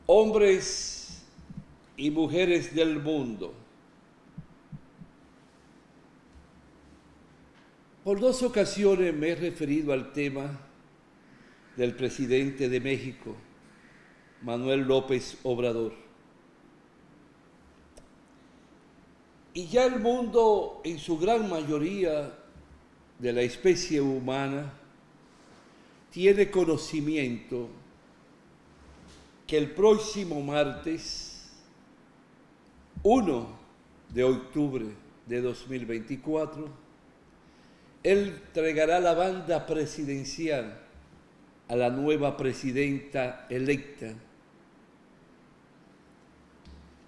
Hombres y mujeres del mundo, por 2 ocasiones me he referido al tema del presidente de México, Manuel López Obrador. Y ya el mundo, en su gran mayoría de la especie humana, tiene conocimiento que el próximo martes 1 de octubre de 2024, él entregará la banda presidencial a la nueva presidenta electa.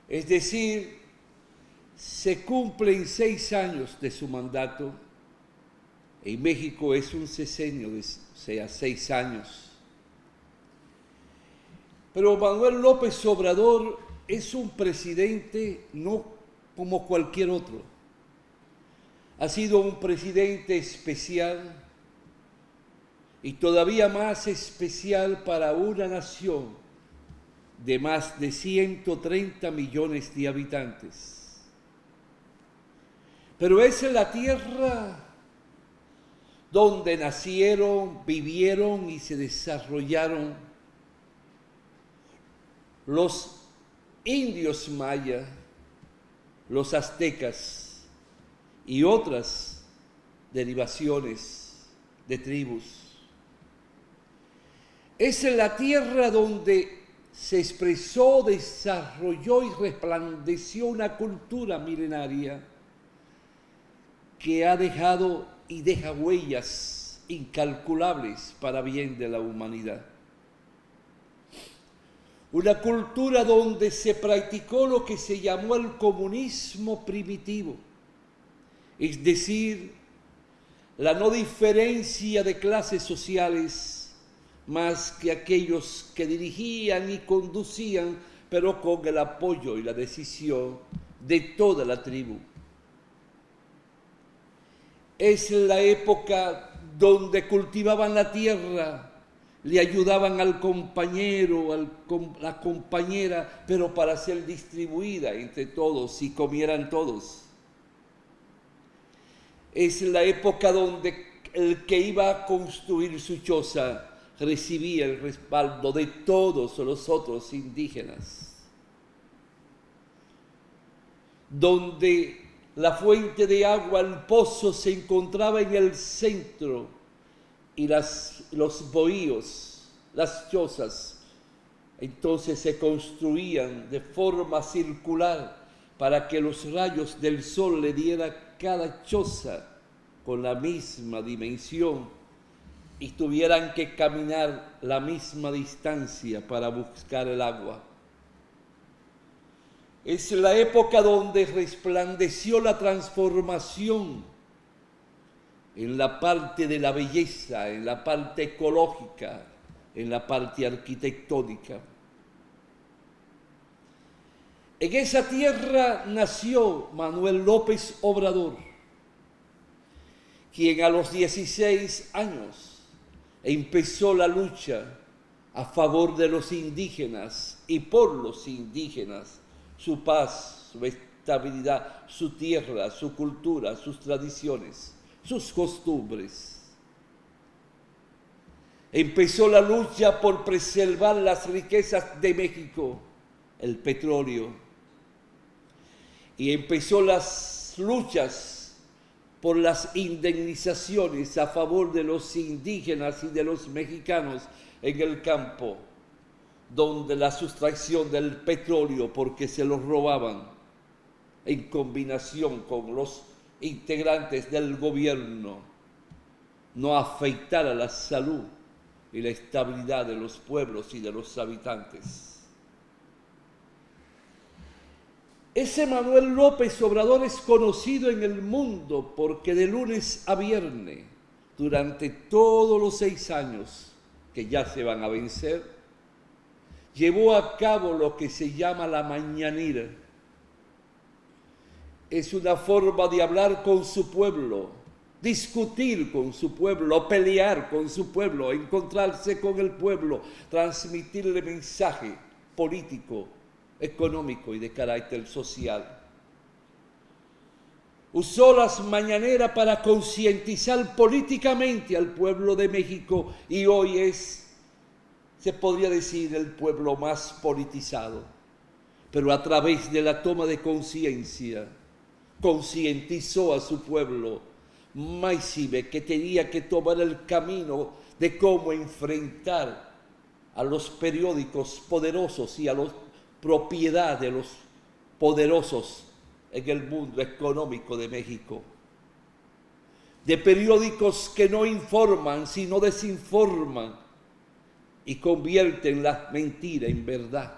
Es decir, se cumplen 6 años de su mandato. En México es un sexenio, o sea, 6 años. Pero Manuel López Obrador es un presidente no como cualquier otro. Ha sido un presidente especial y todavía más especial para una nación de más de 130 millones de habitantes. Pero es en la tierra donde nacieron, vivieron y se desarrollaron los indios maya, los aztecas y otras derivaciones de tribus. Es en la tierra donde se expresó, desarrolló y resplandeció una cultura milenaria que ha dejado y deja huellas incalculables para bien de la humanidad. Una cultura donde se practicó lo que se llamó el comunismo primitivo, es decir, la no diferencia de clases sociales más que aquellos que dirigían y conducían, pero con el apoyo y la decisión de toda la tribu. Es la época donde cultivaban la tierra, le ayudaban al compañero, a la compañera, pero para ser distribuida entre todos y comieran todos. Es la época donde el que iba a construir su choza recibía el respaldo de todos los otros indígenas. Donde la fuente de agua, el pozo, se encontraba en el centro y los bohíos, las chozas, entonces se construían de forma circular para que los rayos del sol le dieran cada choza con la misma dimensión y tuvieran que caminar la misma distancia para buscar el agua. Es la época donde resplandeció la transformación en la parte de la belleza, en la parte ecológica, en la parte arquitectónica. En esa tierra nació Manuel López Obrador, quien a los 16 años empezó la lucha a favor de los indígenas y por los indígenas, su paz, su estabilidad, su tierra, su cultura, sus tradiciones, sus costumbres. Empezó la lucha por preservar las riquezas de México, el petróleo, y empezó las luchas por las indemnizaciones a favor de los indígenas y de los mexicanos en el campo, donde la sustracción del petróleo, porque se lo robaban, en combinación con los integrantes del gobierno, no afectara la salud y la estabilidad de los pueblos y de los habitantes. Ese Manuel López Obrador es conocido en el mundo porque de lunes a viernes, durante todos los 6 años que ya se van a vencer, llevó a cabo lo que se llama la mañanera. Es una forma de hablar con su pueblo, discutir con su pueblo, pelear con su pueblo, encontrarse con el pueblo, transmitirle mensaje político, económico y de carácter social. Usó las mañaneras para concientizar políticamente al pueblo de México y hoy es, se podría decir, el pueblo más politizado. Pero a través de la toma de conciencia, concientizó a su pueblo maisive que tenía que tomar el camino de cómo enfrentar a los periódicos poderosos y a la propiedad de los poderosos en el mundo económico de México. De periódicos que no informan, sino desinforman y convierten la mentira en verdad.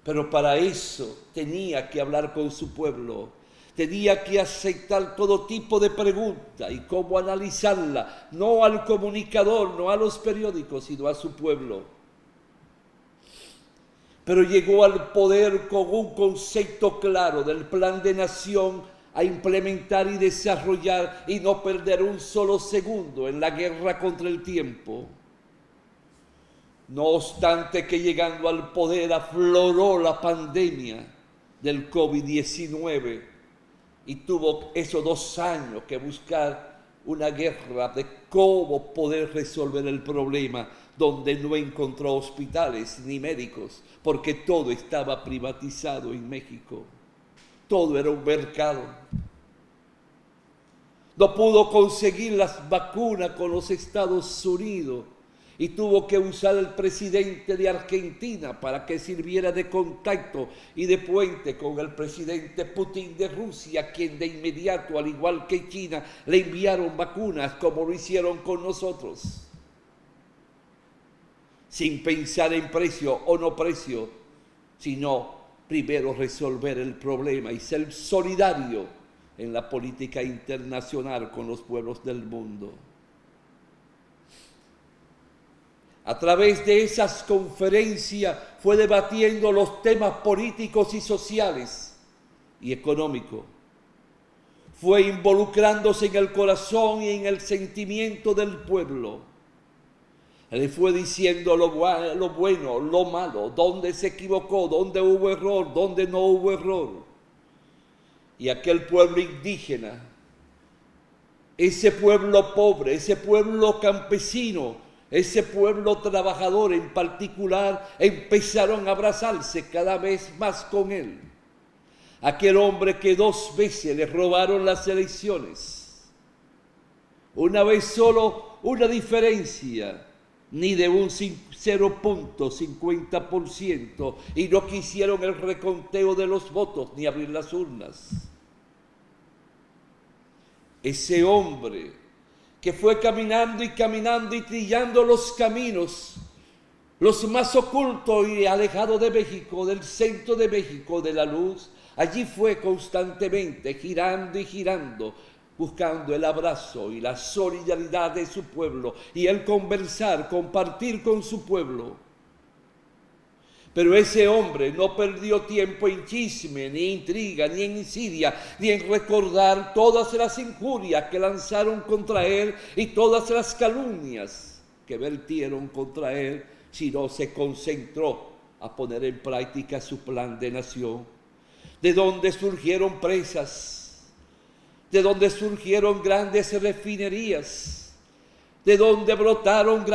Pero para eso tenía que hablar con su pueblo, tenía que aceptar todo tipo de preguntas y cómo analizarla, no al comunicador, no a los periódicos, sino a su pueblo. Pero llegó al poder con un concepto claro del plan de nación a implementar y desarrollar y no perder un solo segundo en la guerra contra el tiempo. No obstante que llegando al poder afloró la pandemia del COVID-19 y tuvo esos 2 años que buscar una guerra de cómo poder resolver el problema, donde no encontró hospitales ni médicos, porque todo estaba privatizado en México. Todo era un mercado. No pudo conseguir las vacunas con los Estados Unidos y tuvo que usar el presidente de Argentina para que sirviera de contacto y de puente con el presidente Putin de Rusia, quien de inmediato, al igual que China, le enviaron vacunas como lo hicieron con nosotros. Sin pensar en precio o no precio, sino primero resolver el problema y ser solidario en la política internacional con los pueblos del mundo. A través de esas conferencias fue debatiendo los temas políticos y sociales y económicos. Fue involucrándose en el corazón y en el sentimiento del pueblo. Le fue diciendo lo bueno, lo malo, dónde se equivocó, dónde hubo error, dónde no hubo error. Y aquel pueblo indígena, ese pueblo pobre, ese pueblo campesino, ese pueblo trabajador en particular, empezaron a abrazarse cada vez más con él. Aquel hombre que 2 veces le robaron las elecciones. Una vez solo, una diferencia, ni de un 0.50%, y no quisieron el reconteo de los votos ni abrir las urnas. Ese hombre que fue caminando y trillando los caminos, los más ocultos y alejados de México, del centro de México, de la luz, allí fue constantemente girando y girando, buscando el abrazo y la solidaridad de su pueblo y el conversar, compartir con su pueblo. Pero ese hombre no perdió tiempo en chisme, ni intriga, ni en insidia, ni en recordar todas las injurias que lanzaron contra él y todas las calumnias que vertieron contra él, sino se concentró a poner en práctica su plan de nación, de donde surgieron presas, de donde surgieron grandes refinerías, de donde brotaron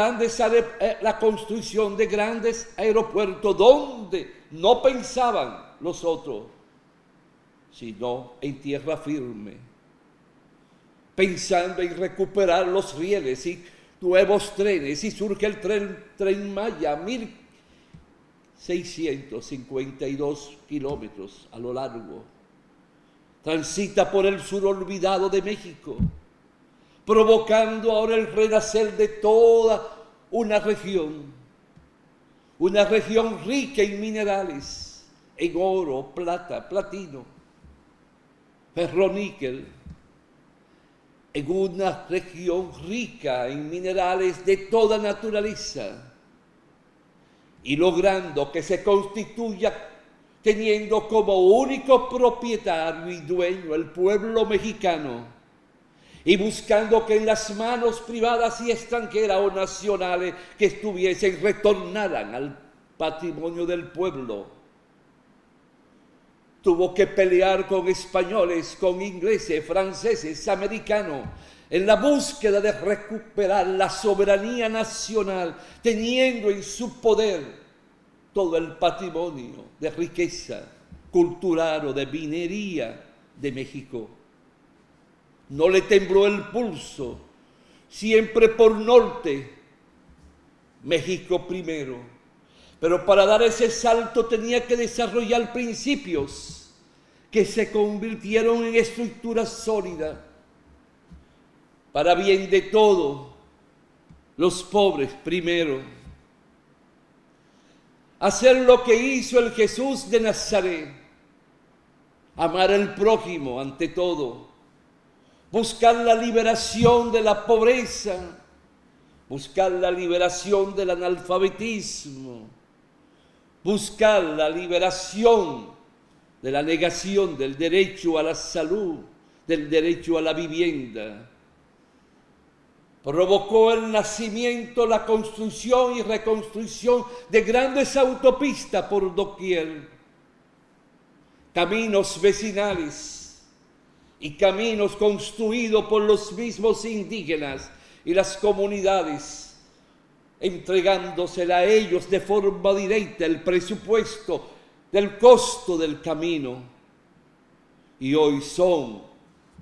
la construcción de grandes aeropuertos, donde no pensaban los otros, sino en tierra firme, pensando en recuperar los rieles y nuevos trenes, y surge el tren Maya, 1.652 kilómetros a lo largo. Transita por el sur olvidado de México, provocando ahora el renacer de toda una región rica en minerales, en oro, plata, platino, ferroníquel, en una región rica en minerales de toda naturaleza, y logrando que se constituya teniendo como único propietario y dueño el pueblo mexicano, y buscando que en las manos privadas y extranjeras o nacionales que estuviesen retornaran al patrimonio del pueblo. Tuvo que pelear con españoles, con ingleses, franceses, americanos, en la búsqueda de recuperar la soberanía nacional, teniendo en su poder todo el patrimonio de riqueza cultural o de minería de México. No le tembló el pulso, siempre por norte, México primero. Pero para dar ese salto tenía que desarrollar principios que se convirtieron en estructuras sólidas para bien de todos, los pobres primero. Hacer lo que hizo el Jesús de Nazaret, amar al prójimo ante todo, buscar la liberación de la pobreza, buscar la liberación del analfabetismo, buscar la liberación de la negación del derecho a la salud, del derecho a la vivienda. Provocó el nacimiento, la construcción y reconstrucción de grandes autopistas por doquier, caminos vecinales y caminos construidos por los mismos indígenas y las comunidades, entregándosela a ellos de forma directa el presupuesto del costo del camino. Y hoy son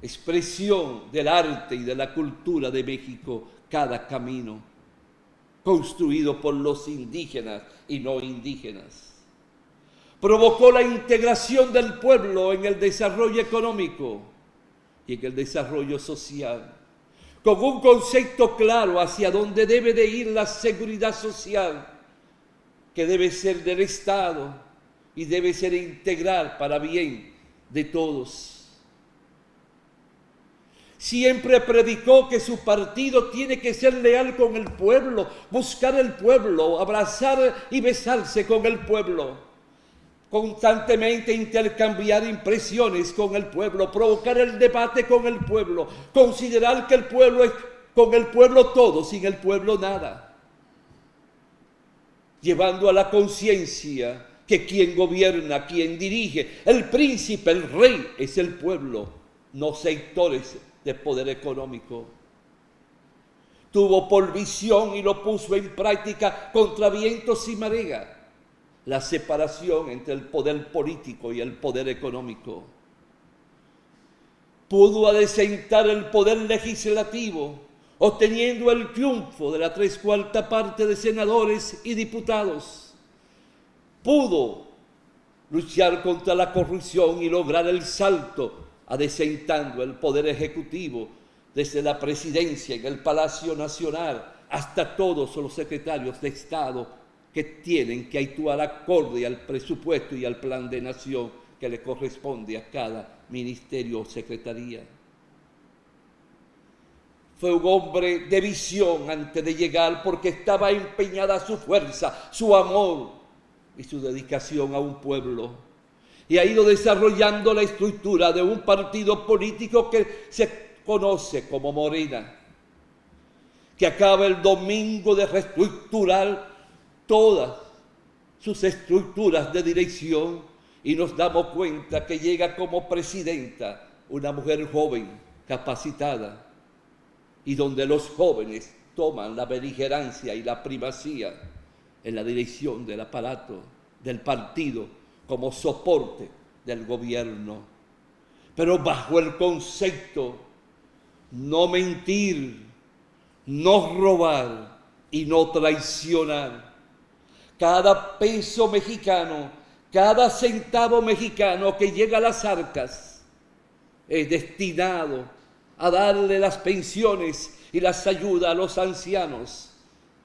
expresión del arte y de la cultura de México cada camino, construido por los indígenas y no indígenas. Provocó la integración del pueblo en el desarrollo económico y en el desarrollo social, con un concepto claro hacia dónde debe de ir la seguridad social, que debe ser del Estado y debe ser integral para bien de todos. Siempre predicó que su partido tiene que ser leal con el pueblo, buscar el pueblo, abrazar y besarse con el pueblo, constantemente intercambiar impresiones con el pueblo, provocar el debate con el pueblo, considerar que el pueblo es con el pueblo todo, sin el pueblo nada, llevando a la conciencia que quien gobierna, quien dirige, el príncipe, el rey, es el pueblo, no sectores de poder económico. Tuvo por visión y lo puso en práctica contra vientos y marea la separación entre el poder político y el poder económico. Pudo adecentar el poder legislativo, obteniendo el triunfo de la 3/4 parte de senadores y diputados. Pudo luchar contra la corrupción y lograr el salto, adecentando el poder ejecutivo desde la presidencia en el Palacio Nacional hasta todos los secretarios de Estado que tienen que actuar acorde al presupuesto y al plan de nación que le corresponde a cada ministerio o secretaría. Fue un hombre de visión antes de llegar, porque estaba empeñada su fuerza, su amor y su dedicación a un pueblo. Y ha ido desarrollando la estructura de un partido político que se conoce como Morena, que acaba el domingo de reestructurar todas sus estructuras de dirección, y nos damos cuenta que llega como presidenta una mujer joven, capacitada, y donde los jóvenes toman la beligerancia y la primacía en la dirección del aparato, del partido, como soporte del gobierno, pero bajo el concepto no mentir, no robar y no traicionar. Cada peso mexicano, cada centavo mexicano que llega a las arcas es destinado a darle las pensiones y las ayudas a los ancianos,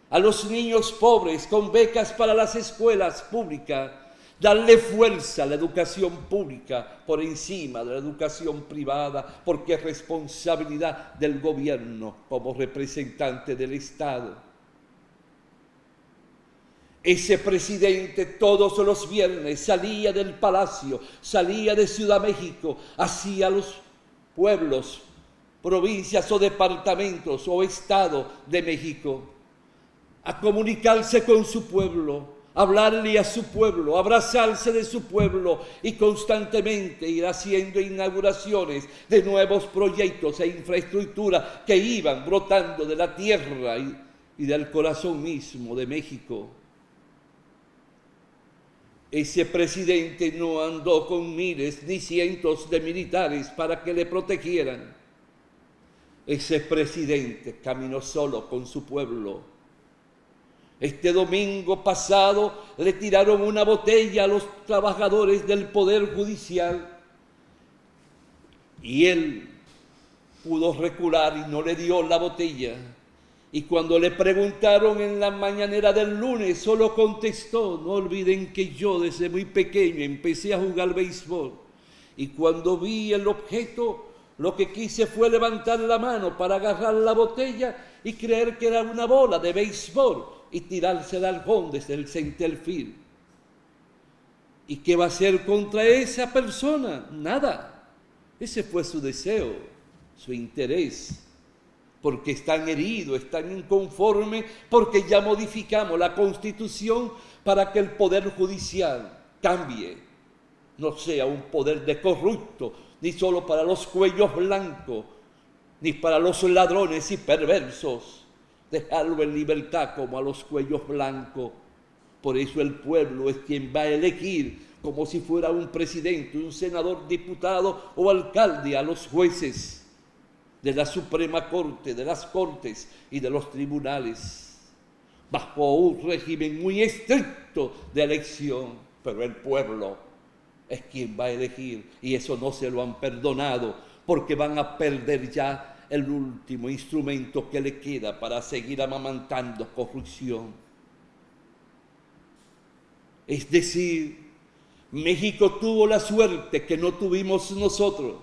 a los niños pobres con becas para las escuelas públicas, darle fuerza a la educación pública por encima de la educación privada, porque es responsabilidad del gobierno como representante del Estado. Ese presidente todos los viernes salía del palacio, salía de Ciudad México, hacia los pueblos provincias o departamentos o estado de México, a comunicarse con su pueblo, hablarle a su pueblo, abrazarse de su pueblo y constantemente ir haciendo inauguraciones de nuevos proyectos e infraestructura que iban brotando de la tierra y del corazón mismo de México. Ese presidente no andó con miles ni cientos de militares para que le protegieran. Ese presidente caminó solo con su pueblo. Este domingo pasado le tiraron una botella a los trabajadores del Poder Judicial y él pudo recular y no le dio la botella. Y cuando le preguntaron en la mañanera del lunes, solo contestó: no olviden que yo desde muy pequeño empecé a jugar béisbol. Y cuando vi el objeto, lo que quise fue levantar la mano para agarrar la botella y creer que era una bola de béisbol y tirársela al home desde el center field. ¿Y qué va a hacer contra esa persona? Nada. Ese fue su deseo, su interés. Porque están heridos, están inconformes, porque ya modificamos la Constitución para que el Poder Judicial cambie. No sea un poder de corrupto, ni solo para los cuellos blancos, ni para los ladrones y perversos. Dejarlo en libertad como a los cuellos blancos. Por eso el pueblo es quien va a elegir, como si fuera un presidente, un senador, diputado o alcalde, a los jueces de la Suprema Corte, de las Cortes y de los tribunales, bajo un régimen muy estricto de elección. Pero el pueblo es quien va a elegir, y eso no se lo han perdonado, porque van a perder ya el último instrumento que le queda para seguir amamantando corrupción. Es decir, México tuvo la suerte que no tuvimos nosotros,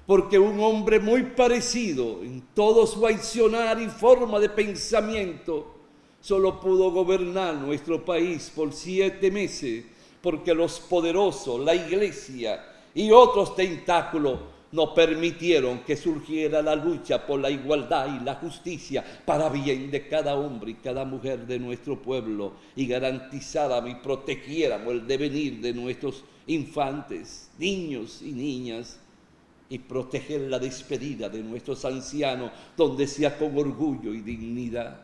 porque un hombre muy parecido en todo su accionar y forma de pensamiento solo pudo gobernar nuestro país por 7 meses, porque los poderosos, la iglesia y otros tentáculos no permitieron que surgiera la lucha por la igualdad y la justicia para bien de cada hombre y cada mujer de nuestro pueblo, y garantizáramos y protegiéramos el devenir de nuestros infantes, niños y niñas, y proteger la despedida de nuestros ancianos, donde sea con orgullo y dignidad.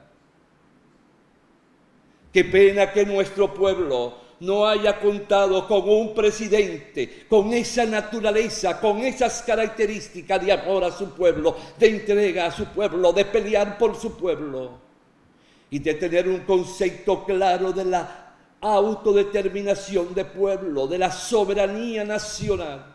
Qué pena que nuestro pueblo no haya contado con un presidente con esa naturaleza, con esas características de amor a su pueblo, de entrega a su pueblo, de pelear por su pueblo y de tener un concepto claro de la autodeterminación de pueblo, de la soberanía nacional.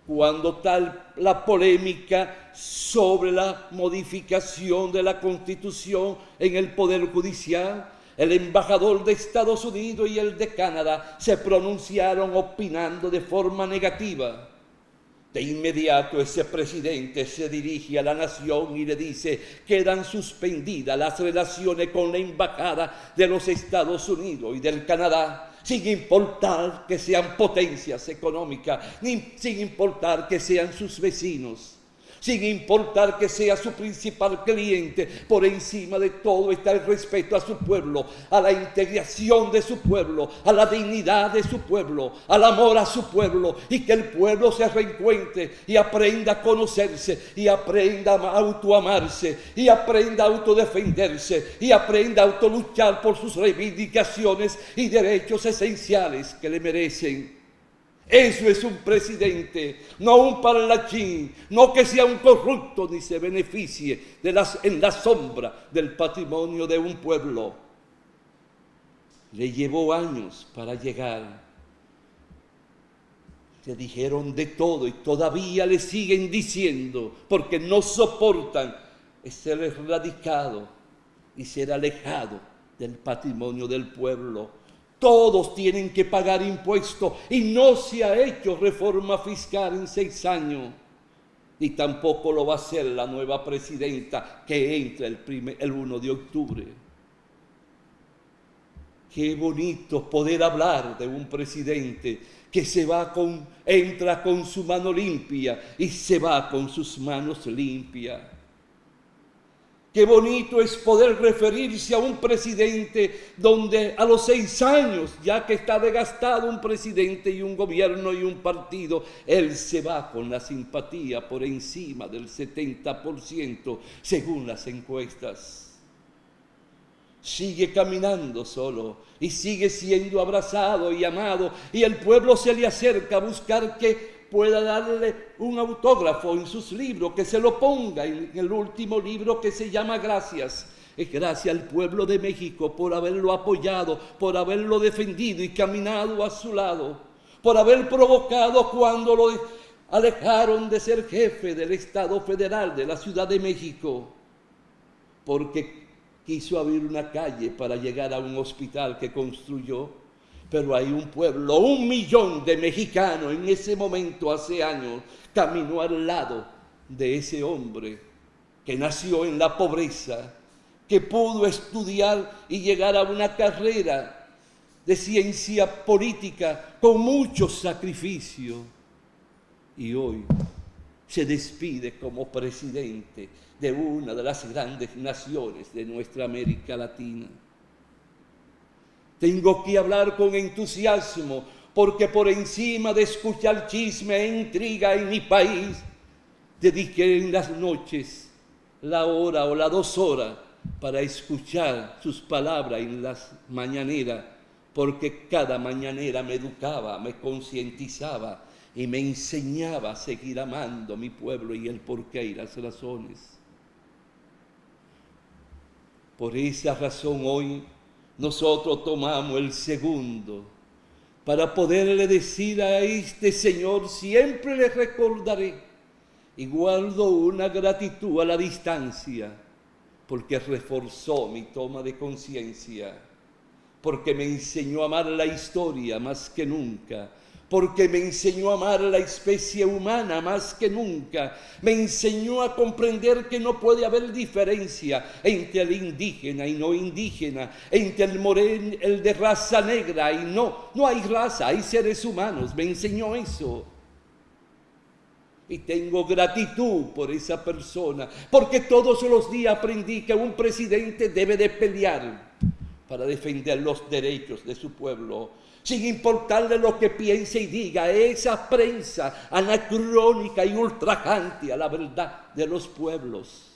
Cuando tal la polémica sobre la modificación de la Constitución en el Poder Judicial, el embajador de Estados Unidos y el de Canadá se pronunciaron opinando de forma negativa. De inmediato ese presidente se dirige a la nación y le dice: quedan suspendidas las relaciones con la embajada de los Estados Unidos y del Canadá, sin importar que sean potencias económicas, ni sin importar que sean sus vecinos, sin importar que sea su principal cliente. Por encima de todo está el respeto a su pueblo, a la integración de su pueblo, a la dignidad de su pueblo, al amor a su pueblo, y que el pueblo se reencuentre y aprenda a conocerse, y aprenda a autoamarse, y aprenda a autodefenderse, y aprenda a autoluchar por sus reivindicaciones y derechos esenciales que le merecen. Eso es un presidente, no un parlachín, no que sea un corrupto ni se beneficie en la sombra del patrimonio de un pueblo. Le llevó años para llegar. Le dijeron de todo y todavía le siguen diciendo, porque no soportan ser erradicado y ser alejado del patrimonio del pueblo. Todos tienen que pagar impuestos y no se ha hecho reforma fiscal en 6 años. Ni tampoco lo va a hacer la nueva presidenta que entra el 1 de octubre. Qué bonito poder hablar de un presidente que entra con su mano limpia y se va con sus manos limpias. Qué bonito es poder referirse a un presidente donde a los 6 años, ya que está desgastado un presidente y un gobierno y un partido, él se va con la simpatía por encima del 70% según las encuestas. Sigue caminando solo y sigue siendo abrazado y amado, y el pueblo se le acerca a buscar que pueda darle un autógrafo en sus libros, que se lo ponga en el último libro que se llama Gracias. Es gracias al pueblo de México por haberlo apoyado, por haberlo defendido y caminado a su lado, por haber provocado cuando lo alejaron de ser jefe del Estado Federal de la Ciudad de México, porque quiso abrir una calle para llegar a un hospital que construyó, pero hay un pueblo, 1 millón de mexicanos en ese momento, hace años, caminó al lado de ese hombre que nació en la pobreza, que pudo estudiar y llegar a una carrera de ciencia política con mucho sacrificio, y hoy se despide como presidente de una de las grandes naciones de nuestra América Latina. Tengo que hablar con entusiasmo, porque por encima de escuchar chisme e intriga en mi país, dediqué en las noches la hora o las 2 horas para escuchar sus palabras en las mañaneras, porque cada mañanera me educaba, me concientizaba y me enseñaba a seguir amando a mi pueblo y el porqué y las razones. Por esa razón hoy nosotros tomamos el segundo para poderle decir a este Señor, siempre le recordaré y guardo una gratitud a la distancia, porque reforzó mi toma de conciencia, porque me enseñó a amar la historia más que nunca, porque me enseñó a amar la especie humana más que nunca, me enseñó a comprender que no puede haber diferencia entre el indígena y no indígena, entre el moreno, el de raza negra y no hay raza, hay seres humanos, me enseñó eso. Y tengo gratitud por esa persona, porque todos los días aprendí que un presidente debe de pelear para defender los derechos de su pueblo, sin importarle lo que piense y diga esa prensa anacrónica y ultrajante a la verdad de los pueblos,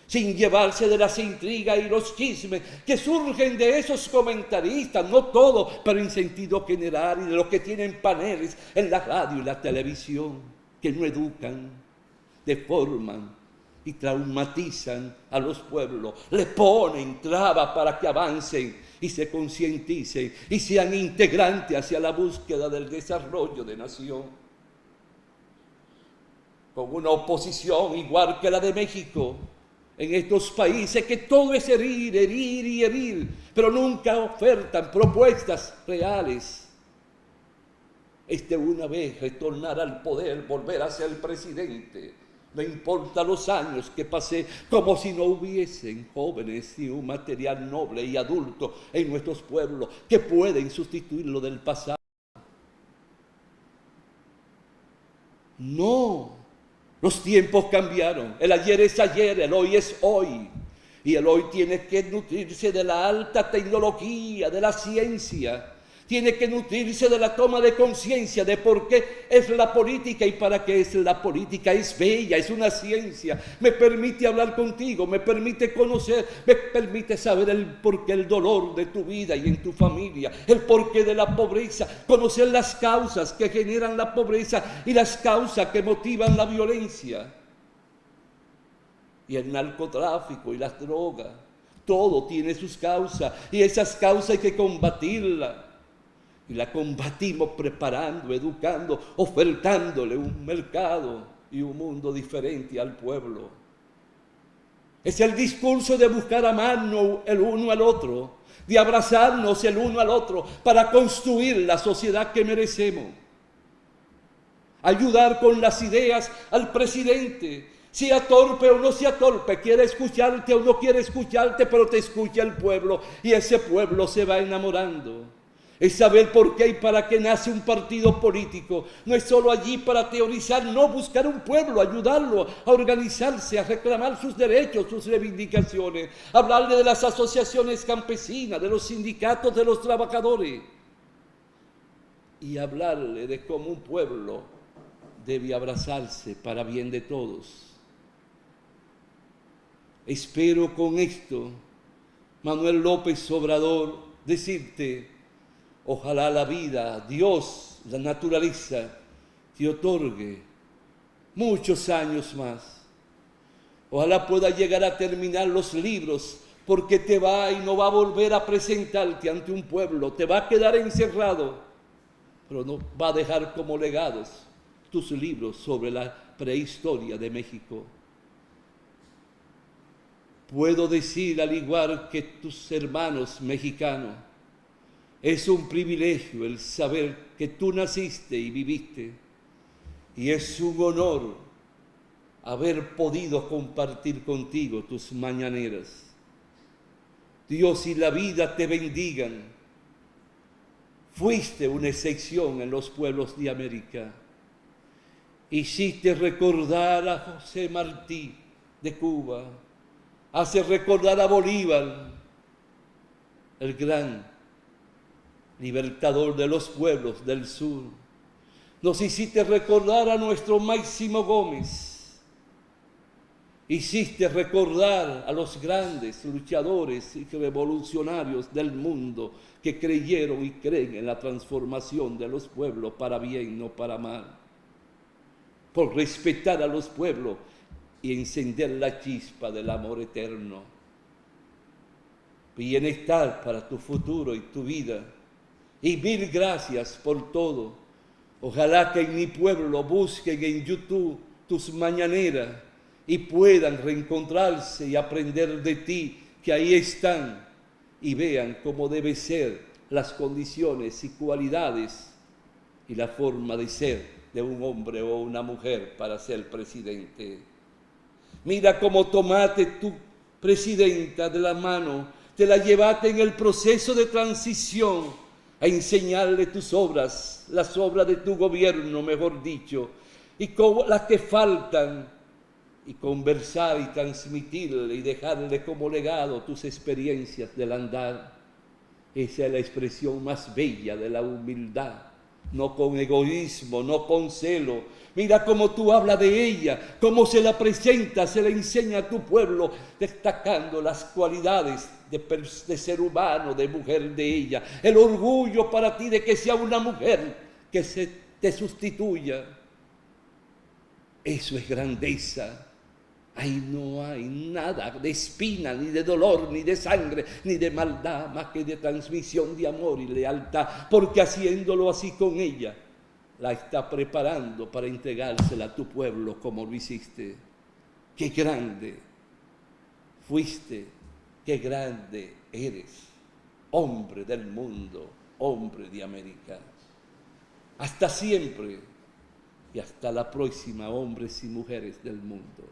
sin llevarse de las intrigas y los chismes que surgen de esos comentaristas, no todo, pero en sentido general, y de los que tienen paneles en la radio y la televisión, que no educan, deforman y traumatizan a los pueblos, le ponen trabas para que avancen y se concienticen y sean integrantes hacia la búsqueda del desarrollo de nación. Con una oposición igual que la de México, en estos países que todo es herir, herir y herir, pero nunca ofertan propuestas reales. Una vez retornar al poder, volver a ser presidente, no importa los años que pasé, como si no hubiesen jóvenes y un material noble y adulto en nuestros pueblos que pueden sustituir lo del pasado. No, los tiempos cambiaron. El ayer es ayer, el hoy es hoy. Y el hoy tiene que nutrirse de la alta tecnología, de la ciencia. Tiene que nutrirse de la toma de conciencia de por qué es la política y para qué es la política. Es bella, es una ciencia. Me permite hablar contigo, me permite conocer, me permite saber el porqué, el dolor de tu vida y en tu familia, el porqué de la pobreza, conocer las causas que generan la pobreza y las causas que motivan la violencia. Y el narcotráfico y las drogas, todo tiene sus causas y esas causas hay que combatirlas. Y la combatimos preparando, educando, ofertándole un mercado y un mundo diferente al pueblo. Es el discurso de buscar amarnos el uno al otro, de abrazarnos el uno al otro para construir la sociedad que merecemos. Ayudar con las ideas al presidente Sea torpe o no sea torpe, quiere escucharte o no quiere escucharte, pero te escucha el pueblo y ese pueblo se va enamorando. Es saber por qué y para qué nace un partido político. No es solo allí para teorizar, no, buscar un pueblo, ayudarlo a organizarse, a reclamar sus derechos, sus reivindicaciones, hablarle de las asociaciones campesinas, de los sindicatos de los trabajadores y hablarle de cómo un pueblo debe abrazarse para bien de todos. Espero con esto, Manuel López Obrador, decirte: ojalá la vida, Dios, la naturaleza, te otorgue muchos años más. Ojalá pueda llegar a terminar los libros, porque te va y no va a volver a presentarte ante un pueblo, te va a quedar encerrado, pero no va a dejar como legados tus libros sobre la prehistoria de México. Puedo decir, al igual que tus hermanos mexicanos, es un privilegio el saber que tú naciste y viviste, y es un honor haber podido compartir contigo tus mañaneras. Dios y la vida te bendigan. Fuiste una excepción en los pueblos de América. Hiciste recordar a José Martí de Cuba, hace recordar a Bolívar, el gran libertador de los pueblos del sur. Nos hiciste recordar a nuestro Máximo Gómez. Hiciste recordar a los grandes luchadores y revolucionarios del mundo que creyeron y creen en la transformación de los pueblos para bien, no para mal. Por respetar a los pueblos y encender la chispa del amor eterno. Bienestar para tu futuro y tu vida. Y mil gracias por todo. Ojalá que en mi pueblo busquen en YouTube tus mañaneras y puedan reencontrarse y aprender de ti, que ahí están, y vean cómo deben ser las condiciones y cualidades y la forma de ser de un hombre o una mujer para ser presidente. Mira cómo tomaste tu presidenta de la mano, te la llevaste en el proceso de transición a enseñarle tus obras, las obras de tu gobierno, mejor dicho, y como las que faltan, y conversar y transmitirle y dejarle como legado tus experiencias del andar. Esa es la expresión más bella de la humildad. No con egoísmo, no con celo. Mira cómo tú hablas de ella, cómo se la presenta, se la enseña a tu pueblo, destacando las cualidades de ser humano, de mujer de ella. El orgullo para ti de que sea una mujer que te sustituya. Eso es grandeza. Ahí no hay nada de espina, ni de dolor, ni de sangre, ni de maldad, más que de transmisión de amor y lealtad, porque haciéndolo así con ella, la está preparando para entregársela a tu pueblo como lo hiciste. ¡Qué grande fuiste! ¡Qué grande eres! Hombre del mundo, hombre de América. Hasta siempre y hasta la próxima, hombres y mujeres del mundo.